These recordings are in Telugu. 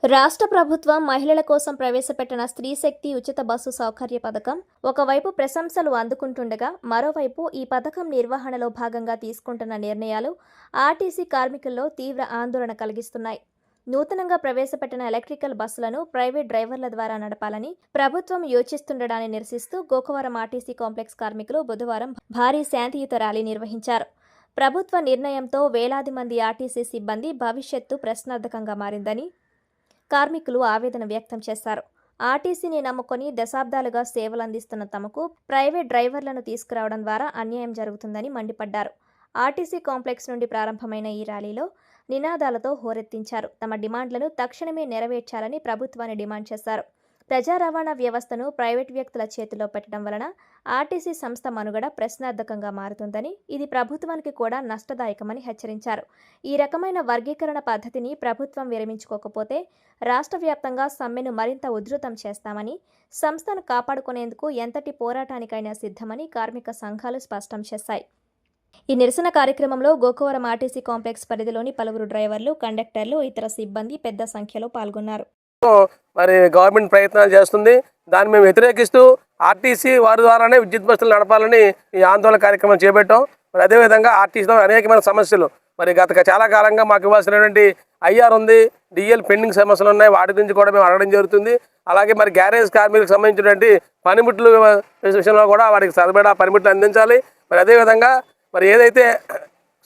రాష్ట్ర ప్రభుత్వం మహిళల కోసం ప్రవేశపెట్టిన స్త్రీశక్తి ఉచిత బస్సు సౌకర్య పథకం ఒకవైపు ప్రశంసలు అందుకుంటుండగా మరోవైపు ఈ పథకం నిర్వహణలో భాగంగా తీసుకుంటున్న నిర్ణయాలు ఆర్టీసీ కార్మికుల్లో తీవ్ర ఆందోళన కలిగిస్తున్నాయి. నూతనంగా ప్రవేశపెట్టిన ఎలక్ట్రికల్ బస్సులను ప్రైవేట్ డ్రైవర్ల ద్వారా నడపాలని ప్రభుత్వం యోచిస్తుండడాన్ని నిరసిస్తూ గోకవరం ఆర్టీసీ కాంప్లెక్స్ కార్మికులు బుధవారం భారీ శాంతియుత ర్యాలీ నిర్వహించారు. ప్రభుత్వ నిర్ణయంతో వేలాది మంది ఆర్టీసీ సిబ్బంది భవిష్యత్తు ప్రశ్నార్థకంగా మారిందని కార్మికులు ఆవేదన వ్యక్తం చేశారు. ఆర్టీసీని నమ్ముకొని దశాబ్దాలుగా సేవలందిస్తున్న తమకు ప్రైవేట్ డ్రైవర్లను తీసుకురావడం ద్వారా అన్యాయం జరుగుతుందని మండిపడ్డారు. ఆర్టీసీ కాంప్లెక్స్ నుండి ప్రారంభమైన ఈ ర్యాలీలో నినాదాలతో హోరెత్తించారు. తమ డిమాండ్లను తక్షణమే నెరవేర్చాలని ప్రభుత్వాన్ని డిమాండ్ చేశారు. ప్రజా రవాణా వ్యవస్థను ప్రైవేట్ వ్యక్తుల చేతిలో పెట్టడం వలన ఆర్టీసీ సంస్థ మనుగడ ప్రశ్నార్థకంగా మారుతుందని, ఇది ప్రభుత్వానికి కూడా నష్టదాయకమని హెచ్చరించారు. ఈ రకమైన వర్గీకరణ పద్ధతిని ప్రభుత్వం విరమించుకోకపోతే రాష్ట్ర వ్యాప్తంగా సమ్మెను మరింత ఉధృతం చేస్తామని, సంస్థను కాపాడుకునేందుకు ఎంతటి పోరాటానికైనా సిద్ధమని కార్మిక సంఘాలు స్పష్టం చేశాయి. ఈ నిరసన కార్యక్రమంలో గోకవరం ఆర్టీసీ కాంప్లెక్స్ పరిధిలోని పలువురు డ్రైవర్లు, కండక్టర్లు, ఇతర సిబ్బంది పెద్ద సంఖ్యలో పాల్గొన్నారు. మరి గవర్నమెంట్ ప్రయత్నాలు చేస్తుంది. దాన్ని మేము వ్యతిరేకిస్తూ ఆర్టీసీ వారి ద్వారానే విద్యుత్ బస్సులు నడపాలని ఈ ఆందోళన కార్యక్రమం చేపట్టాం. మరి అదేవిధంగా ఆర్టీసీలో అనేకమైన సమస్యలు మరి గత చాలా కాలంగా మాకు ఇవ్వాల్సినటువంటి ఐఆర్ ఉంది, డిఎల్ పెండింగ్ సమస్యలు ఉన్నాయి. వాటి గురించి కూడా మేము అడగడం జరుగుతుంది. అలాగే మరి గ్యారేజ్ కార్మికులకు సంబంధించినటువంటి పనిముట్లు విషయంలో కూడా వారికి సరిపడా పనిముట్లు అందించాలి. మరి అదేవిధంగా మరి ఏదైతే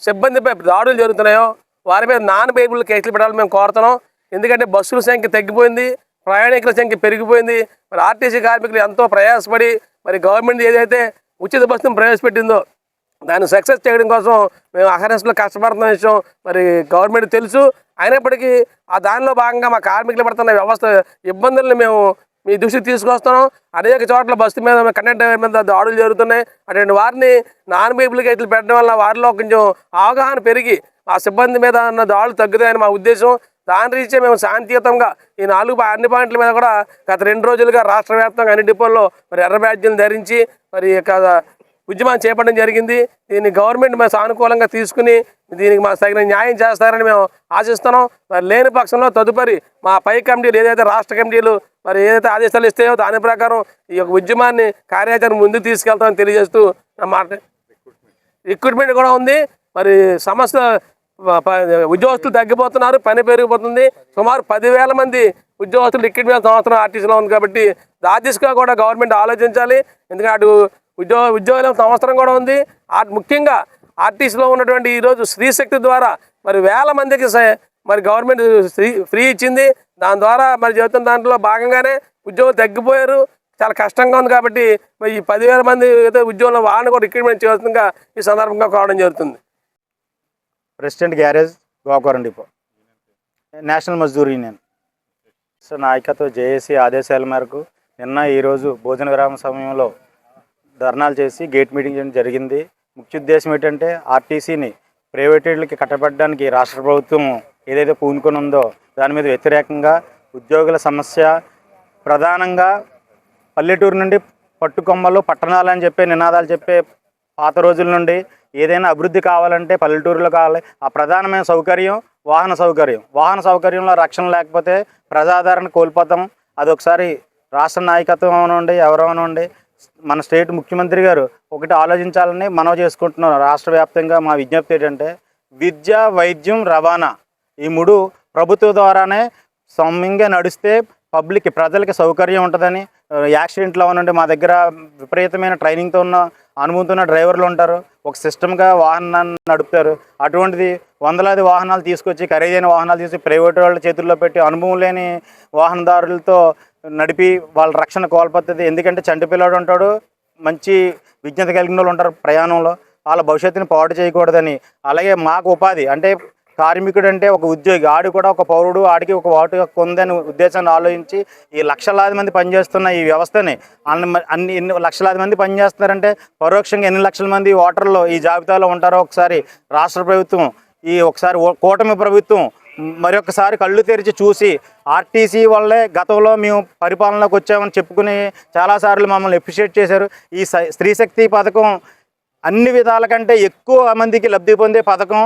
సిబ్బందిపై దాడులు జరుగుతున్నాయో వారి మీద నాన్ బెయిలబుల్ కేసులు పెట్టాలని మేము కోరుతున్నాం. ఎందుకంటే బస్సుల సంఖ్య తగ్గిపోయింది, ప్రయాణికుల సంఖ్య పెరిగిపోయింది. మరి ఆర్టీసీ కార్మికులు ఎంతో ప్రయాసపడి మరి గవర్నమెంట్ ఏదైతే ఉచిత బస్సును ప్రవేశపెట్టిందో దాన్ని సక్సెస్ చేయడం కోసం మేము అహర్నిశలు కష్టపడుతున్న విషయం మరి గవర్నమెంట్ తెలుసు. అయినప్పటికీ ఆ దానిలో భాగంగా మా కార్మికులు పడుతున్న వ్యవస్థ ఇబ్బందులను మేము మీ దృష్టికి తీసుకొస్తున్నాం. అనేక చోట్ల బస్సు మీద కండక్టర్ మీద దాడులు జరుగుతున్నాయి. అటువంటి వారిని నాన్ బెయిలబుల్ కేసులు పెట్టడం వల్ల వారిలో కొంచెం అవగాహన పెరిగి ఆ సిబ్బంది మీద ఉన్న దాడులు తగ్గుతాయని మా ఉద్దేశం. దాని రీత్యా మేము శాంతియుతంగా ఈ అన్ని పాయింట్ల మీద కూడా గత 2 రోజులుగా రాష్ట్ర వ్యాప్తంగా అన్ని డిపోల్లో మరి ఎర్ర బ్యాడ్జీలు ధరించి మరి ఉద్యమాన్ని చేపట్టడం జరిగింది. దీన్ని గవర్నమెంట్ మేము సానుకూలంగా తీసుకుని దీనికి మా తగిన న్యాయం చేస్తారని మేము ఆశిస్తున్నాం. మరి లేని పక్షంలో తదుపరి మా పై కమిటీలు ఏదైతే రాష్ట్ర కమిటీలు మరి ఏదైతే ఆదేశాలు ఇస్తాయో దాని ప్రకారం ఈ యొక్క ఉద్యమాన్ని కార్యాచరణ ముందుకు తీసుకెళ్తామని తెలియజేస్తూ మాట రిక్రూట్మెంట్ కూడా ఉంది. మరి సమస్య ఉద్యోగస్తులు తగ్గిపోతున్నారు, పని పెరిగిపోతుంది. సుమారు 10,000 మంది ఉద్యోగస్తులు రిక్రూట్మెంట్ సంవత్సరం ఆర్టీసీలో ఉంది. కాబట్టి దాదిగా కూడా గవర్నమెంట్ ఆలోచించాలి. ఎందుకంటే అటు ఉద్యోగాల సంవత్సరం కూడా ఉంది. ముఖ్యంగా ఆర్టీసీలో ఉన్నటువంటి ఈరోజు స్త్రీశక్తి ద్వారా మరి వేల మందికి మరి గవర్నమెంట్ ఫ్రీ ఇచ్చింది. దాని ద్వారా మరి చెబుతున్న దాంట్లో భాగంగానే ఉద్యోగులు తగ్గిపోయారు, చాలా కష్టంగా ఉంది. కాబట్టి మరి ఈ 10,000 మంది ఏదో ఉద్యోగంలో వాళ్ళని కూడా రిక్రూట్మెంట్ చేస్తుందిగా ఈ సందర్భంగా కావడం జరుగుతుంది. President garage Gokavaram depot national Mazdoor union నాయకత్వ జేఏసీ ఆదేశాల మేరకు ఈరోజు భోజన విరామ సమయంలో ధర్నాలు చేసి గేట్ మీటింగ్ చేయడం జరిగింది. ముఖ్య ఉద్దేశం ఏంటంటే ఆర్టీసీని ప్రైవేటీలకి కట్టబెట్టడానికి రాష్ట్ర ప్రభుత్వం ఏదైతే పూనుకొని ఉందో దాని మీద వ్యతిరేకంగా ఉద్యోగుల సమస్య ప్రధానంగా పల్లెటూరు నుండి పట్టుకొమ్మలు పట్టణాలని చెప్పే నినాదాలు చెప్పే పాత రోజుల నుండి ఏదైనా అభివృద్ధి కావాలంటే పల్లెటూరులో కావాలి. ఆ ప్రధానమైన సౌకర్యం వాహన సౌకర్యంలో రక్షణ లేకపోతే ప్రజాదరణ కోల్పోతాం. అదొకసారి రాష్ట్ర నాయకత్వం అవనండి ఎవరవనండి మన స్టేట్ ముఖ్యమంత్రి గారు ఒకటి ఆలోచించాలని మనవి చేసుకుంటున్నాం. రాష్ట్ర వ్యాప్తంగా మా విజ్ఞప్తి ఏంటంటే విద్య, వైద్యం, రవాణా ఈ 3 ప్రభుత్వం ద్వారానే సౌమ్యంగా నడిస్తే ప్రజలకి సౌకర్యం ఉంటుందని. యాక్సిడెంట్లు అవనండి మా దగ్గర విపరీతమైన ట్రైనింగ్తో ఉన్న అనుభవంతో ఉన్న డ్రైవర్లు ఉంటారు. ఒక సిస్టమ్గా వాహనాన్ని నడుపుతారు. అటువంటిది వందలాది వాహనాలు తీసుకొచ్చి ఖరీదైన వాహనాలు తీసుకొచ్చి ప్రైవేట్ వాళ్ళ చేతుల్లో పెట్టి అనుభవం లేని వాహనదారులతో నడిపి వాళ్ళ రక్షణ కోల్పోతుంది. ఎందుకంటే చంటి పిల్లడు ఉంటాడు, మంచి విజ్ఞత కలిగిన వాళ్ళు ఉంటారు ప్రయాణంలో, వాళ్ళ భవిష్యత్తుని పాడు చేయకూడదని. అలాగే మాకు ఉపాధి అంటే కార్మికుడు అంటే ఒక ఉద్యోగి, ఆడు కూడా ఒక పౌరుడు, ఆడికి ఒక ఓటు హక్కు ఉందని ఉద్దేశాన్ని ఆలోచించి ఈ లక్షలాది మంది పనిచేస్తున్న ఈ వ్యవస్థని ఎన్ని లక్షలాది మంది పనిచేస్తున్నారంటే పరోక్షంగా ఎన్ని లక్షల మంది ఓటర్లు ఈ జాబితాలో ఉంటారో ఒకసారి రాష్ట్ర ప్రభుత్వం ఒకసారి కూటమి ప్రభుత్వం మరొకసారి కళ్ళు తెరిచి చూసి ఆర్టీసీ వల్లే గతంలో మేము పరిపాలనలోకి వచ్చామని చెప్పుకుని చాలాసార్లు మమ్మల్ని అప్రిషియేట్ చేశారు. ఈ స్త్రీశక్తి పథకం అన్ని విధాల కంటే ఎక్కువ మందికి లబ్ధి పొందే పథకం.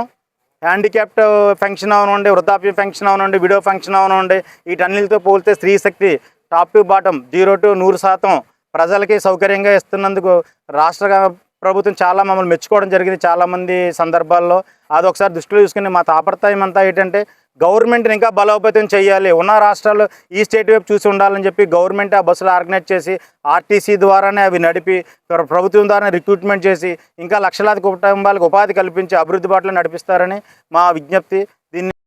హ్యాండిక్యాప్ట్ ఫంక్షన్ అవనండి, వృద్ధాప్య ఫంక్షన్ అవనండి, విడో ఫంక్షన్ అవనండి, వీటన్నిటితో పోలితే స్త్రీ శక్తి టాప్ టు బాటం 0 to 100% ప్రజలకి సౌకర్యంగా ఇస్తున్నందుకు రాష్ట్ర ప్రభుత్వం చాలా మమ్మల్ని మెచ్చుకోవడం జరిగింది చాలామంది సందర్భాల్లో. అది ఒకసారి దృష్టిలో చూసుకుని మా తాపత్రయం అంతా ఏంటంటే గవర్నమెంట్ని ఇంకా బలోపేతం చేయాలి, ఉన్న రాష్ట్రాలు ఈ స్టేట్ వైపు చూసి ఉండాలని చెప్పి గవర్నమెంట్ ఆ బస్సులు ఆర్గనైజ్ చేసి ఆర్టీసీ ద్వారానే అవి నడిపి ప్రభుత్వం ద్వారా రిక్రూట్మెంట్ చేసి ఇంకా లక్షలాది కుటుంబాలకు ఉపాధి కల్పించి అభివృద్ధి బాటలో నడిపిస్తారని మా విజ్ఞప్తి. దీన్ని